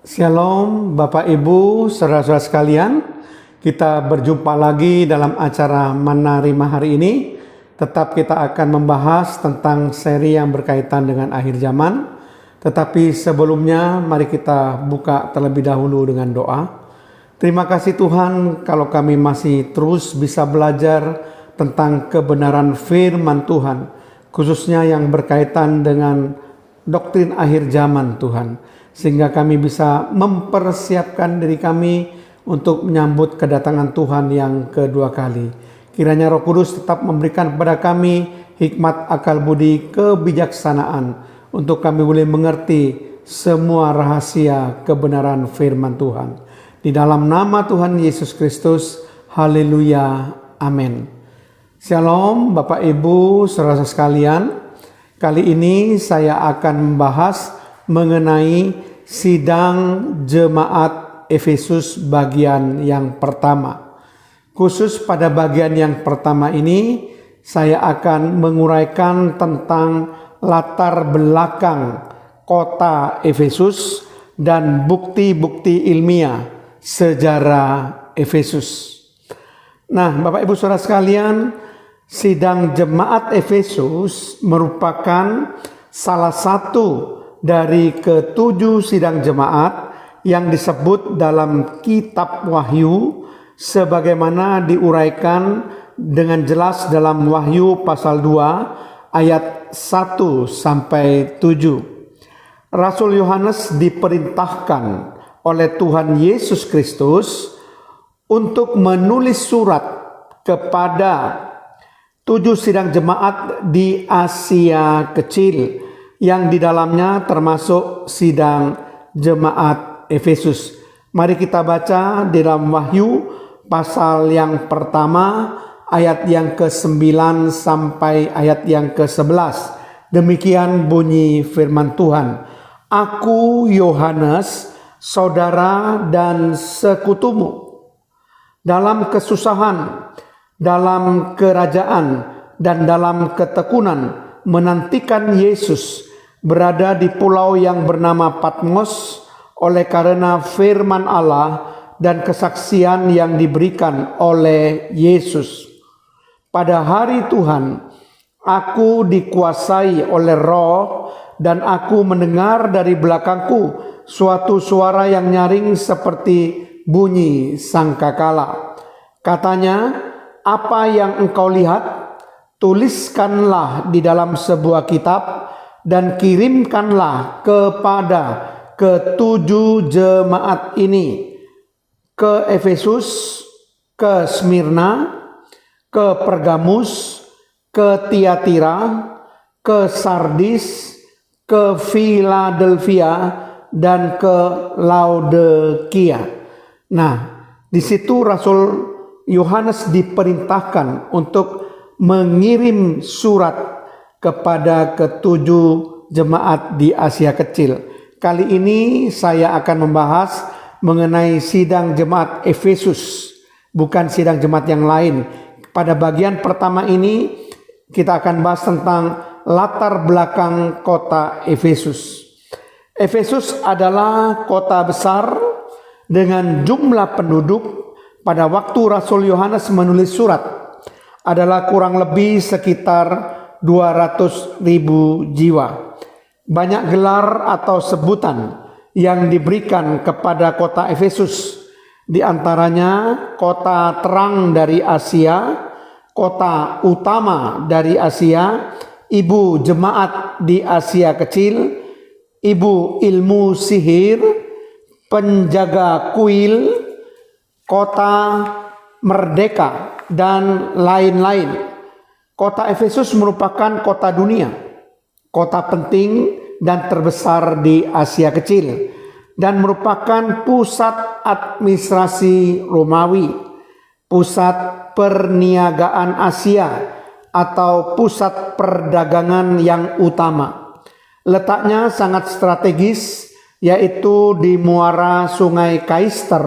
Shalom Bapak Ibu, saudara-saudara sekalian. Kita berjumpa lagi dalam acara Manna Rima hari ini. Tetap kita akan membahas tentang seri yang berkaitan dengan akhir zaman. Tetapi sebelumnya mari kita buka terlebih dahulu dengan doa. Terima kasih Tuhan kalau kami masih terus bisa belajar tentang kebenaran firman Tuhan, khususnya yang berkaitan dengan doktrin akhir zaman Tuhan, sehingga kami bisa mempersiapkan diri kami untuk menyambut kedatangan Tuhan yang kedua kali. Kiranya Roh Kudus tetap memberikan kepada kami hikmat, akal budi, kebijaksanaan untuk kami boleh mengerti semua rahasia kebenaran firman Tuhan. Di dalam nama Tuhan Yesus Kristus, haleluya, amin. Shalom Bapak Ibu, saudara sekalian. Kali ini saya akan membahas mengenai sidang jemaat Efesus bagian yang pertama. Khusus pada bagian yang pertama ini, saya akan menguraikan tentang latar belakang kota Efesus dan bukti-bukti ilmiah sejarah Efesus. Nah, Bapak Ibu Saudara sekalian, sidang jemaat Efesus merupakan salah satu dari ketujuh sidang jemaat yang disebut dalam kitab Wahyu sebagaimana diuraikan dengan jelas dalam Wahyu pasal 2 ayat 1 sampai 7. Rasul Yohanes diperintahkan oleh Tuhan Yesus Kristus untuk menulis surat kepada 7 sidang jemaat di Asia Kecil, yang di dalamnya termasuk sidang jemaat Efesus. Mari kita baca di dalam Wahyu pasal yang pertama ayat yang ke-9 sampai ayat yang ke-11. Demikian bunyi firman Tuhan. Aku Yohanes, saudara dan sekutumu, dalam kesusahan, dalam kerajaan, dan dalam ketekunan menantikan Yesus berada di pulau yang bernama Patmos oleh karena firman Allah dan kesaksian yang diberikan oleh Yesus. Pada hari Tuhan, aku dikuasai oleh Roh dan aku mendengar dari belakangku suatu suara yang nyaring seperti bunyi sangkakala. Katanya, apa yang engkau lihat, tuliskanlah di dalam sebuah kitab dan kirimkanlah kepada ketujuh jemaat ini, ke Efesus, ke Smyrna, ke Pergamus, ke Tiatira, ke Sardis, ke Philadelphia, dan ke Laodikia. Nah, di situ Rasul Yohanes diperintahkan untuk mengirim surat kepada ketujuh jemaat di Asia Kecil. Kali ini saya akan membahas mengenai sidang jemaat Efesus, bukan sidang jemaat yang lain. Pada bagian pertama ini kita akan bahas tentang latar belakang kota Efesus. Efesus adalah kota besar dengan jumlah penduduk pada waktu Rasul Yohanes menulis surat adalah kurang lebih sekitar 200.000 jiwa. Banyak gelar atau sebutan yang diberikan kepada kota Efesus, di antaranya kota terang dari Asia, kota utama dari Asia, ibu jemaat di Asia Kecil, ibu ilmu sihir, penjaga kuil, kota merdeka, dan lain-lain. Kota Efesus merupakan kota dunia, kota penting dan terbesar di Asia Kecil, dan merupakan pusat administrasi Romawi, pusat perniagaan Asia, atau pusat perdagangan yang utama. Letaknya sangat strategis, yaitu di muara Sungai Kaister,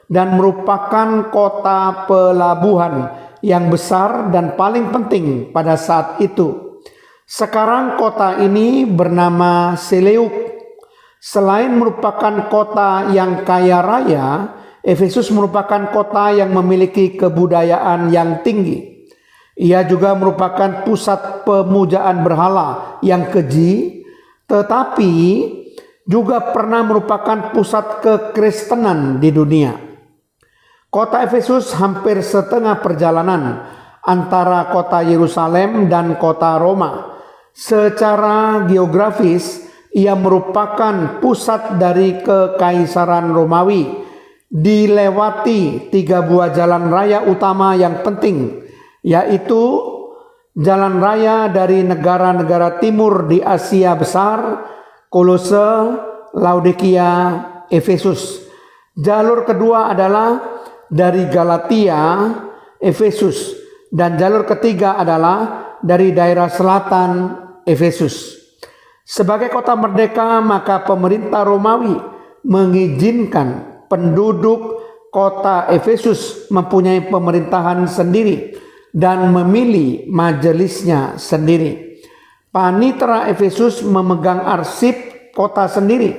dan merupakan kota pelabuhan yang besar dan paling penting pada saat itu. Sekarang kota ini bernama Seleuk. Selain merupakan kota yang kaya raya, Efesus merupakan kota yang memiliki kebudayaan yang tinggi. Ia juga merupakan pusat pemujaan berhala yang keji, tetapi juga pernah merupakan pusat kekristenan di dunia. Kota Efesus hampir setengah perjalanan antara kota Yerusalem dan kota Roma. Secara geografis, ia merupakan pusat dari kekaisaran Romawi, dilewati 3 buah jalan raya utama yang penting, yaitu jalan raya dari negara-negara timur di Asia Besar, Kolose, Laodikia, Efesus. Jalur kedua adalah dari Galatia, Efesus, dan jalur ketiga adalah dari daerah selatan, Efesus. Sebagai kota merdeka, maka pemerintah Romawi mengizinkan penduduk kota Efesus mempunyai pemerintahan sendiri dan memilih majelisnya sendiri. Panitera Efesus memegang arsip kota sendiri.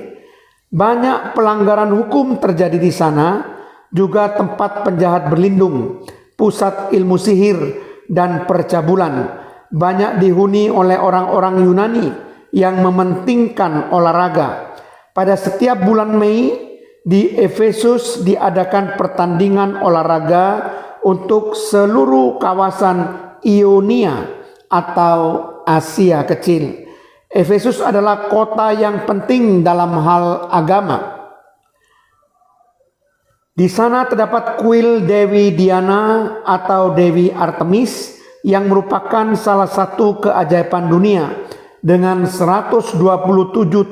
Banyak pelanggaran hukum terjadi di sana, juga tempat penjahat berlindung, pusat ilmu sihir dan percabulan. Banyak dihuni oleh orang-orang Yunani yang mementingkan olahraga. Pada setiap bulan Mei di Efesus diadakan pertandingan olahraga untuk seluruh kawasan Ionia atau Asia Kecil. Efesus adalah kota yang penting dalam hal agama. Di sana terdapat kuil Dewi Diana atau Dewi Artemis yang merupakan salah satu keajaiban dunia dengan 127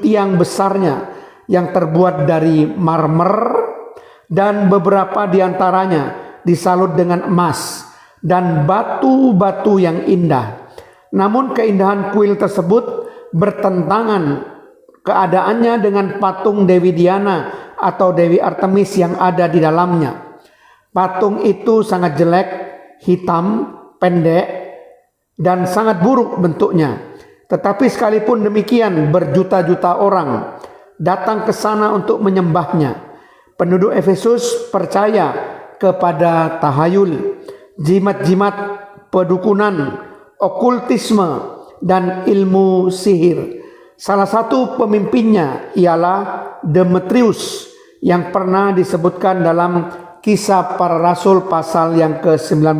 tiang besarnya yang terbuat dari marmer dan beberapa diantaranya disalut dengan emas dan batu-batu yang indah. Namun keindahan kuil tersebut bertentangan keadaannya dengan patung Dewi Diana atau Dewi Artemis yang ada di dalamnya. Patung itu sangat jelek, hitam, pendek, dan sangat buruk bentuknya. Tetapi sekalipun demikian, berjuta-juta orang datang ke sana untuk menyembahnya. Penduduk Efesus percaya kepada tahayul, jimat-jimat, pedukunan, okultisme, dan ilmu sihir. Salah satu pemimpinnya ialah Demetrius yang pernah disebutkan dalam Kisah Para Rasul pasal yang ke-19.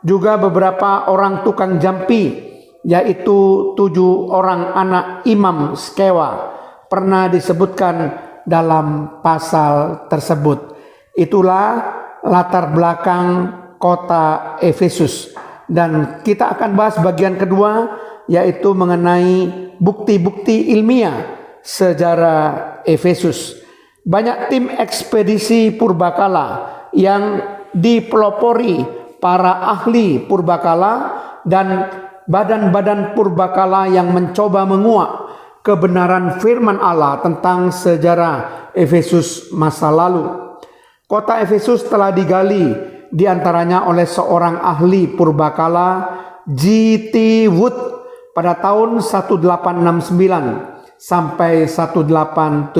Juga beberapa orang tukang jampi, yaitu 7 orang anak Imam Skewa, pernah disebutkan dalam pasal tersebut. Itulah latar belakang kota Efesus. Dan kita akan bahas bagian kedua, yaitu mengenai bukti-bukti ilmiah sejarah Efesus. Banyak tim ekspedisi purbakala yang dipelopori para ahli purbakala dan badan-badan purbakala yang mencoba menguak kebenaran firman Allah tentang sejarah Efesus masa lalu. Kota Efesus telah digali diantaranya oleh seorang ahli purbakala, G.T. Wood, pada tahun 1869 sampai 1874,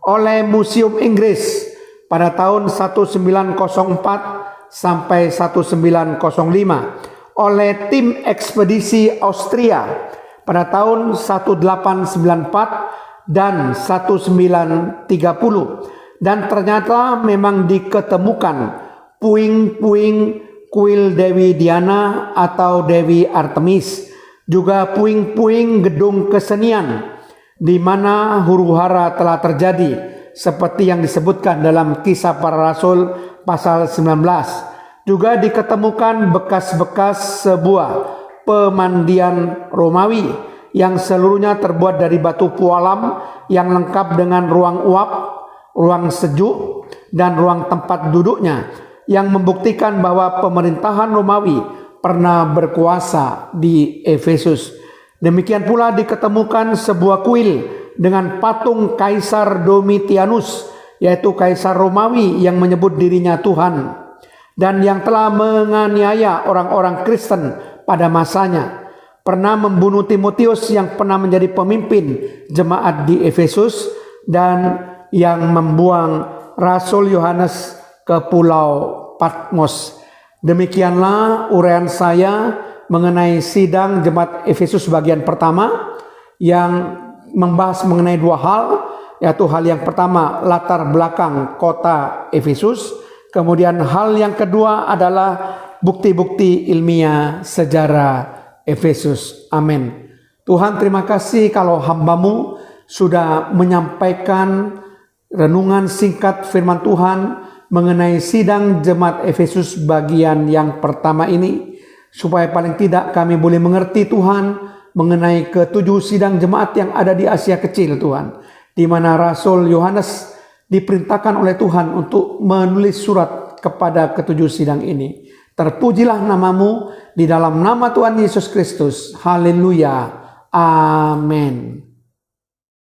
oleh Museum Inggris pada tahun 1904 sampai 1905, oleh tim ekspedisi Austria pada tahun 1894 dan 1930, dan ternyata memang diketemukan puing-puing kuil Dewi Diana atau Dewi Artemis, juga puing-puing gedung kesenian di mana huru-hara telah terjadi seperti yang disebutkan dalam Kisah Para Rasul pasal 19. Juga diketemukan bekas-bekas sebuah pemandian Romawi yang seluruhnya terbuat dari batu pualam yang lengkap dengan ruang uap, ruang sejuk, dan ruang tempat duduknya, yang membuktikan bahwa pemerintahan Romawi pernah berkuasa di Efesus. Demikian pula diketemukan sebuah kuil dengan patung Kaisar Domitianus, yaitu Kaisar Romawi yang menyebut dirinya Tuhan dan yang telah menganiaya orang-orang Kristen pada masanya. pernah membunuh Timotius yang pernah menjadi pemimpin jemaat di Efesus dan yang membuang Rasul Yohanes ke Pulau Patmos. Demikianlah uraian saya mengenai sidang jemaat Efesus bagian pertama yang membahas mengenai dua hal, yaitu hal yang pertama latar belakang kota Efesus, kemudian hal yang kedua adalah bukti-bukti ilmiah sejarah Efesus. Amin. Tuhan, terima kasih kalau hamba-Mu sudah menyampaikan renungan singkat firman Tuhan mengenai sidang jemaat Efesus bagian yang pertama ini, supaya paling tidak kami boleh mengerti Tuhan mengenai ketujuh sidang jemaat yang ada di Asia Kecil Tuhan, di mana Rasul Yohanes diperintahkan oleh Tuhan untuk menulis surat kepada ketujuh sidang ini. Terpujilah nama-Mu di dalam nama Tuhan Yesus Kristus. Haleluya. Amin.